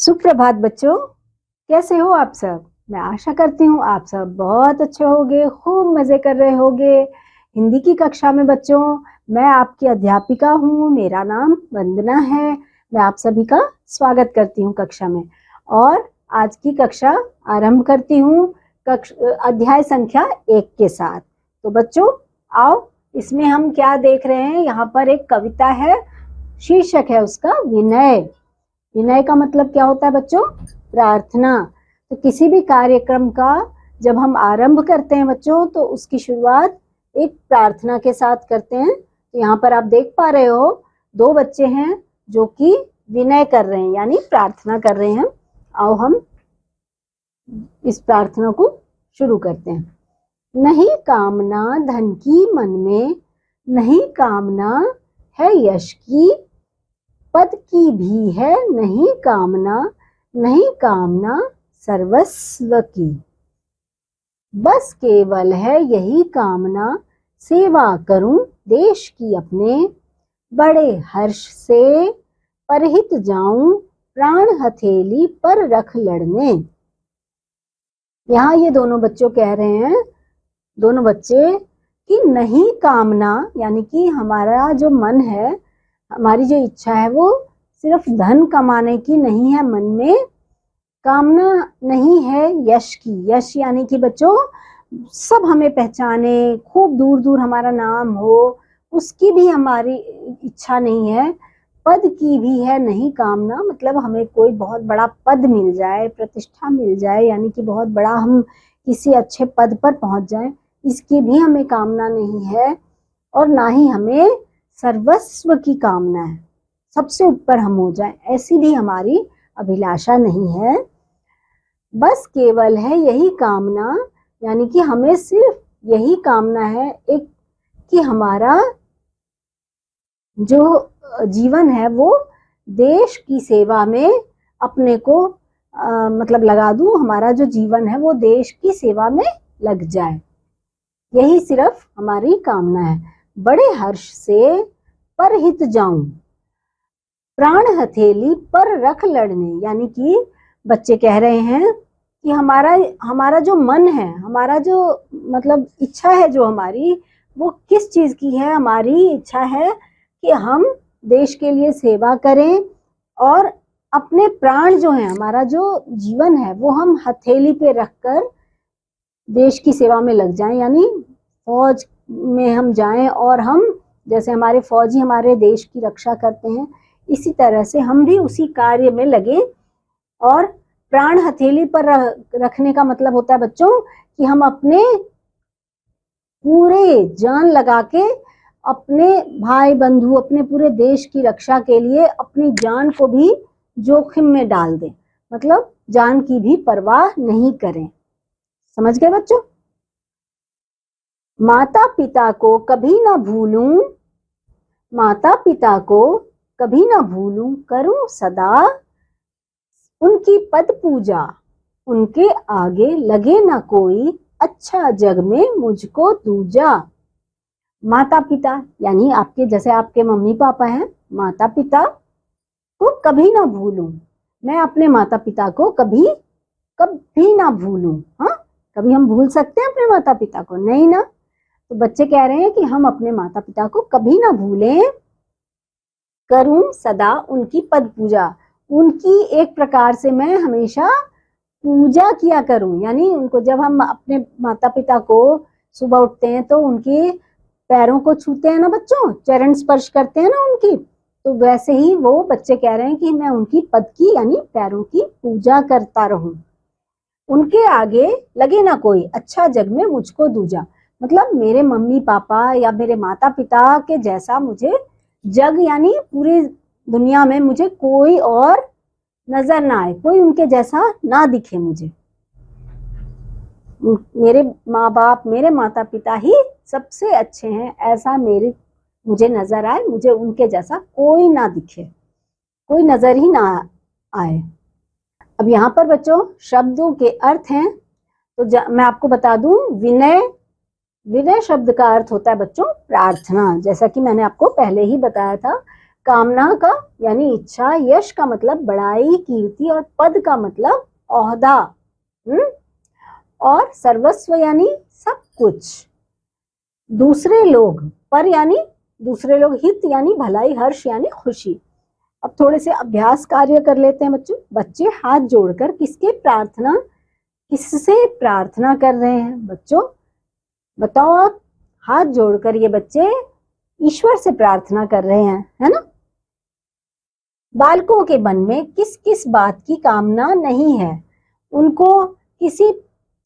सुप्रभात बच्चों, कैसे हो आप सब। मैं आशा करती हूँ आप सब बहुत अच्छे होंगे, खूब मजे कर रहे होंगे। हिंदी की कक्षा में बच्चों, मैं आपकी अध्यापिका हूँ, मेरा नाम वंदना है। मैं आप सभी का स्वागत करती हूँ कक्षा में और आज की कक्षा आरंभ करती हूँ अध्याय संख्या 1 के साथ। तो बच्चों आओ, इसमें हम क्या देख रहे हैं। यहाँ पर एक कविता है, शीर्षक है उसका विनय। विनय का मतलब क्या होता है बच्चों? प्रार्थना। तो किसी भी कार्यक्रम का जब हम आरंभ करते हैं बच्चों, तो उसकी शुरुआत एक प्रार्थना के साथ करते हैं। तो यहाँ पर आप देख पा रहे हो 2 बच्चे हैं जो कि विनय कर रहे हैं, यानी प्रार्थना कर रहे हैं। आओ हम इस प्रार्थना को शुरू करते हैं। नहीं कामना धन की मन में, नहीं कामना है यश की, पद की भी है नहीं कामना, नहीं कामना सर्वस्व की। बस केवल है यही कामना, सेवा करूं देश की अपने, बड़े हर्ष से परहित जाऊं, प्राण हथेली पर रख लड़ने। यहाँ ये दोनों बच्चों कह रहे हैं, दोनों बच्चे, कि नहीं कामना यानी कि हमारा जो मन है, हमारी जो इच्छा है वो सिर्फ धन कमाने की नहीं है। मन में कामना नहीं है यश की। यश यानी कि बच्चों सब हमें पहचाने, खूब दूर दूर हमारा नाम हो, उसकी भी हमारी इच्छा नहीं है। पद की भी है नहीं कामना, मतलब हमें कोई बहुत बड़ा पद मिल जाए, प्रतिष्ठा मिल जाए, यानी कि बहुत बड़ा हम किसी अच्छे पद पर पहुंच जाए, इसकी भी हमें कामना नहीं है। और ना ही हमें सर्वस्व की कामना है, सबसे ऊपर हम हो जाए, ऐसी भी हमारी अभिलाषा नहीं है। बस केवल है यही कामना, यानी कि हमें सिर्फ यही कामना है एक, कि हमारा जो जीवन है वो देश की सेवा में अपने को मतलब लगा दूं। हमारा जो जीवन है वो देश की सेवा में लग जाए, यही सिर्फ हमारी कामना है। बड़े हर्ष से परहित जाऊं, प्राण हथेली पर रख लड़ने, यानी कि बच्चे कह रहे हैं कि हमारा जो मन है, हमारा जो मतलब इच्छा है, जो हमारी, वो किस चीज की है? हमारी इच्छा है कि हम देश के लिए सेवा करें और अपने प्राण जो है, हमारा जो जीवन है, वो हम हथेली पे रखकर देश की सेवा में लग जाएं, यानी फौज में हम जाएं और हम, जैसे हमारे फौजी हमारे देश की रक्षा करते हैं, इसी तरह से हम भी उसी कार्य में लगे। और प्राण हथेली पर रखने का मतलब होता है बच्चों कि हम अपने पूरे जान लगा के अपने भाई बंधु, अपने पूरे देश की रक्षा के लिए अपनी जान को भी जोखिम में डाल दें, मतलब जान की भी परवाह नहीं करें। समझ गए बच्चों? माता पिता को कभी ना भूलूं, माता पिता को कभी ना भूलूं, करूं सदा उनकी पद पूजा, उनके आगे लगे ना कोई, अच्छा जग में मुझको दूजा। माता पिता यानी आपके, जैसे आपके मम्मी पापा हैं, माता पिता को कभी ना भूलूं, मैं अपने माता पिता को कभी कभी ना भूलूं। हाँ, कभी हम भूल सकते हैं अपने माता पिता को? नहीं ना। तो बच्चे कह रहे हैं कि हम अपने माता पिता को कभी ना भूलें, करूं सदा उनकी पद पूजा, उनकी एक प्रकार से मैं हमेशा पूजा किया करूं। यानी उनको, जब हम अपने माता पिता को सुबह उठते हैं तो उनके पैरों को छूते हैं ना बच्चों, चरण स्पर्श करते हैं ना उनकी, तो वैसे ही वो बच्चे कह रहे हैं कि मैं उनकी पद की यानी पैरों की पूजा करता रहूं, उनके आगे लगे ना कोई, अच्छा जग में मुझको दूजा, मतलब मेरे मम्मी पापा या मेरे माता पिता के जैसा मुझे जग यानी पूरी दुनिया में मुझे कोई और नजर ना आए, कोई उनके जैसा ना दिखे मुझे। मेरे माँ बाप, मेरे माता पिता ही सबसे अच्छे हैं, ऐसा मुझे नजर आए, मुझे उनके जैसा कोई ना दिखे, कोई नजर ही ना आए। अब यहाँ पर बच्चों शब्दों के अर्थ हैं, तो मैं आपको बता दूं, विनय, विनय शब्द का अर्थ होता है बच्चों प्रार्थना, जैसा कि मैंने आपको पहले ही बताया था। कामना का यानी इच्छा, यश का मतलब बड़ाई, कीर्ति, और पद का मतलब ओहदा, और सर्वस्व यानी सब कुछ। दूसरे लोग, पर यानी दूसरे लोग, हित यानी भलाई, हर्ष यानी खुशी। अब थोड़े से अभ्यास कार्य कर लेते हैं बच्चों। बच्चे हाथ जोड़कर किससे प्रार्थना कर रहे हैं? बच्चों बताओ आप। हाथ जोड़कर ये बच्चे ईश्वर से प्रार्थना कर रहे हैं, है ना। बालकों के मन में किस किस बात की कामना नहीं है? उनको किसी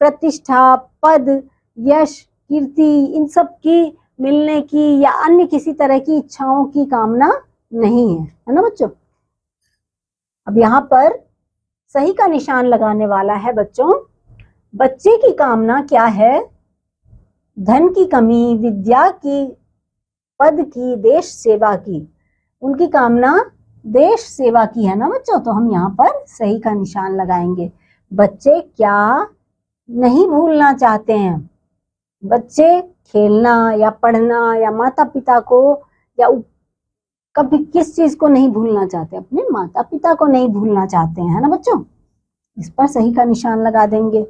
प्रतिष्ठा, पद, यश, कीर्ति, इन सब की मिलने की या अन्य किसी तरह की इच्छाओं की कामना नहीं है ना बच्चों। अब यहाँ पर सही का निशान लगाने वाला है बच्चों। बच्चे की कामना क्या है? धन की कमी, विद्या की, पद की, देश सेवा की। उनकी कामना देश सेवा की है ना बच्चों। तो हम यहाँ पर सही का निशान लगाएंगे। बच्चे क्या नहीं भूलना चाहते हैं? बच्चे खेलना या पढ़ना या माता पिता को, या कभी किस चीज को नहीं भूलना चाहते? अपने माता पिता को नहीं भूलना चाहते हैं, है ना बच्चों। इस पर सही का निशान लगा देंगे।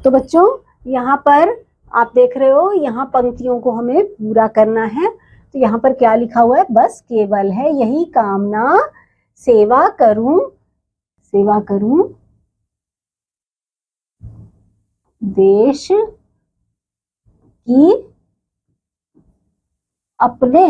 तो बच्चों यहाँ पर आप देख रहे हो, यहाँ पंक्तियों को हमें पूरा करना है। तो यहाँ पर क्या लिखा हुआ है? बस केवल है यही कामना, सेवा करूं देश की, अपने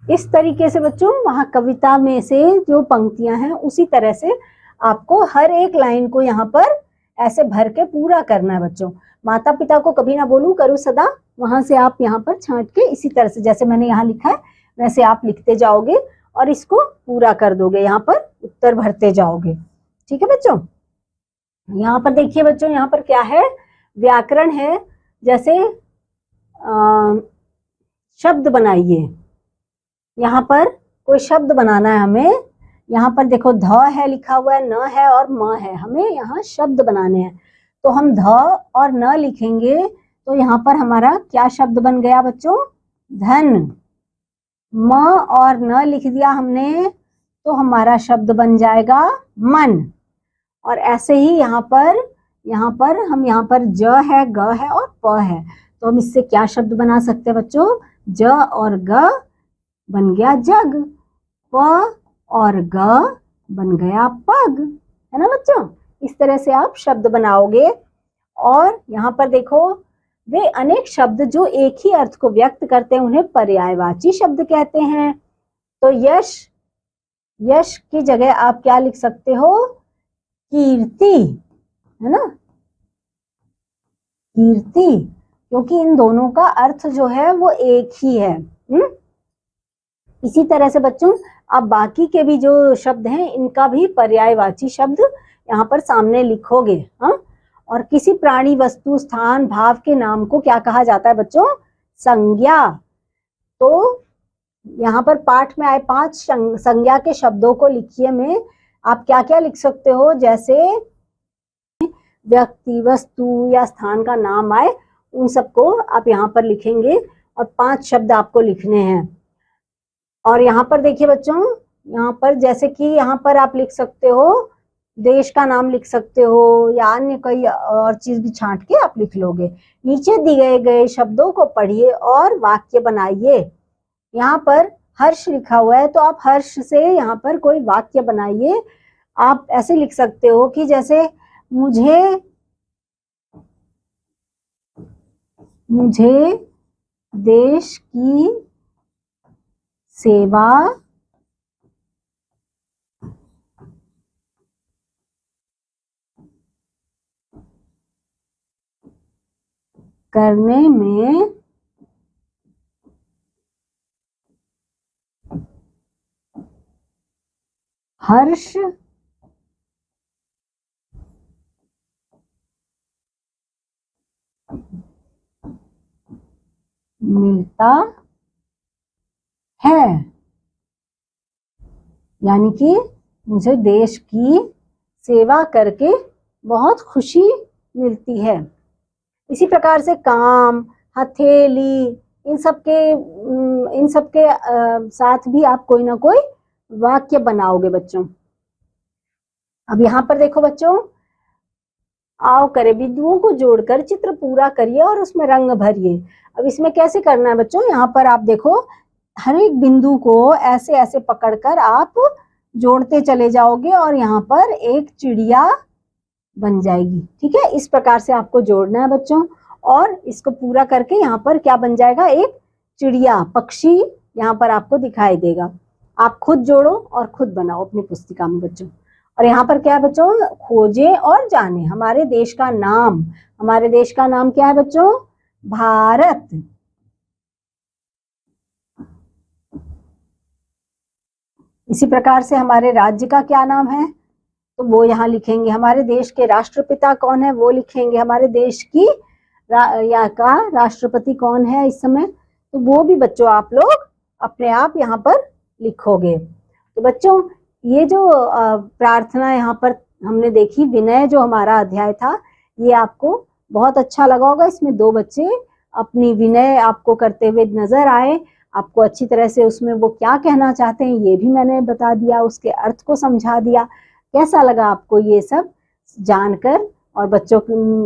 इस तरीके से बच्चों, वहां कविता में से जो पंक्तियां हैं उसी तरह से आपको हर एक लाइन को यहाँ पर ऐसे भर के पूरा करना है बच्चों। माता पिता को कभी ना बोलूं, करूं सदा, वहां से आप यहाँ पर छांट के इसी तरह से जैसे मैंने यहाँ लिखा है वैसे आप लिखते जाओगे और इसको पूरा कर दोगे, यहाँ पर उत्तर भरते जाओगे। ठीक है बच्चों। यहाँ पर देखिए बच्चों, यहाँ पर क्या है? व्याकरण है। जैसे शब्द बनाइए। यहाँ पर कोई शब्द बनाना है हमें। यहाँ पर देखो ध है लिखा हुआ है, न है और म है। हमें यहाँ शब्द बनाने हैं। तो हम ध और न लिखेंगे तो यहाँ पर हमारा क्या शब्द बन गया बच्चों? धन। म और न लिख दिया हमने तो हमारा शब्द बन जाएगा मन। और ऐसे ही यहाँ पर हम यहाँ पर ज है, ग है और प है। तो हम इससे क्या शब्द बना सकते हैं बच्चों? ज और ग बन गया जग, प और ग बन गया पग, है ना बच्चों। इस तरह से आप शब्द बनाओगे। और यहाँ पर देखो, वे अनेक शब्द जो एक ही अर्थ को व्यक्त करते हैं उन्हें पर्यायवाची शब्द कहते हैं। तो यश की जगह आप क्या लिख सकते हो? कीर्ति, है ना, कीर्ति, क्योंकि इन दोनों का अर्थ जो है वो एक ही है। इसी तरह से बच्चों अब बाकी के भी जो शब्द हैं इनका भी पर्यायवाची शब्द यहाँ पर सामने लिखोगे। हाँ, और किसी प्राणी, वस्तु, स्थान, भाव के नाम को क्या कहा जाता है बच्चों? संज्ञा। तो यहाँ पर पाठ में आए 5 संज्ञा के शब्दों को लिखिए में आप क्या क्या लिख सकते हो? जैसे व्यक्ति, वस्तु या स्थान का नाम आए उन सबको आप यहाँ पर लिखेंगे और 5 शब्द आपको लिखने हैं। और यहाँ पर देखिए बच्चों, यहाँ पर जैसे कि यहाँ पर आप लिख सकते हो, देश का नाम लिख सकते हो या अन्य कोई और चीज भी छांट के आप लिख लोगे। नीचे दिए गए शब्दों को पढ़िए और वाक्य बनाइए। यहाँ पर हर्ष लिखा हुआ है तो आप हर्ष से यहाँ पर कोई वाक्य बनाइए। आप ऐसे लिख सकते हो कि जैसे मुझे देश की सेवा करने में हर्ष मिलता है। यानी कि मुझे देश की सेवा करके बहुत खुशी मिलती है। इसी प्रकार से काम, हथेली, इन सब के साथ भी आप कोई ना कोई वाक्य बनाओगे बच्चों। अब यहाँ पर देखो बच्चों, आओ करे बिंदुओं को जोड़कर चित्र पूरा करिए और उसमें रंग भरिए। अब इसमें कैसे करना है बच्चों, यहाँ पर आप देखो, हर एक बिंदु को ऐसे ऐसे पकड़कर आप जोड़ते चले जाओगे और यहाँ पर एक चिड़िया बन जाएगी। ठीक है, इस प्रकार से आपको जोड़ना है बच्चों, और इसको पूरा करके यहाँ पर क्या बन जाएगा, एक चिड़िया, पक्षी यहाँ पर आपको दिखाई देगा। आप खुद जोड़ो और खुद बनाओ अपनी पुस्तिका में बच्चों। और यहाँ पर क्या है बच्चों, खोजें और जाने हमारे देश का नाम। हमारे देश का नाम क्या है बच्चों, भारत। इसी प्रकार से हमारे राज्य का क्या नाम है, तो वो यहाँ लिखेंगे। हमारे देश के राष्ट्रपिता कौन है, वो लिखेंगे। हमारे देश की का राष्ट्रपति कौन है इस समय, तो वो भी बच्चों आप लोग अपने आप यहाँ पर लिखोगे। तो बच्चों, ये जो प्रार्थना यहाँ पर हमने देखी, विनय जो हमारा अध्याय था, ये आपको बहुत अच्छा लगा होगा। इसमें 2 बच्चे अपनी विनय आपको करते हुए नजर आए। आपको अच्छी तरह से उसमें वो क्या कहना चाहते हैं ये भी मैंने बता दिया, उसके अर्थ को समझा दिया। कैसा लगा आपको ये सब जानकर, और बच्चों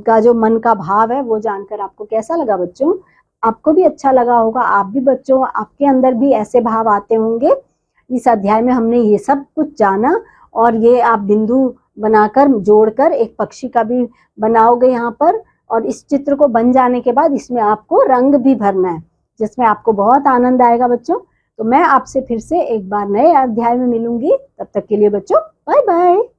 का जो मन का भाव है वो जानकर आपको कैसा लगा बच्चों? आपको भी अच्छा लगा होगा। आप भी बच्चों, आपके अंदर भी ऐसे भाव आते होंगे। इस अध्याय में हमने ये सब कुछ जाना, और ये आप बिंदु बनाकर जोड़कर एक पक्षी का भी बनाओगे यहाँ पर। और इस चित्र को बन जाने के बाद इसमें आपको रंग भी भरना है, जिसमें आपको बहुत आनंद आएगा बच्चों। तो मैं आपसे फिर से एक बार नए अध्याय में मिलूंगी। तब तक के लिए बच्चों बाय बाय।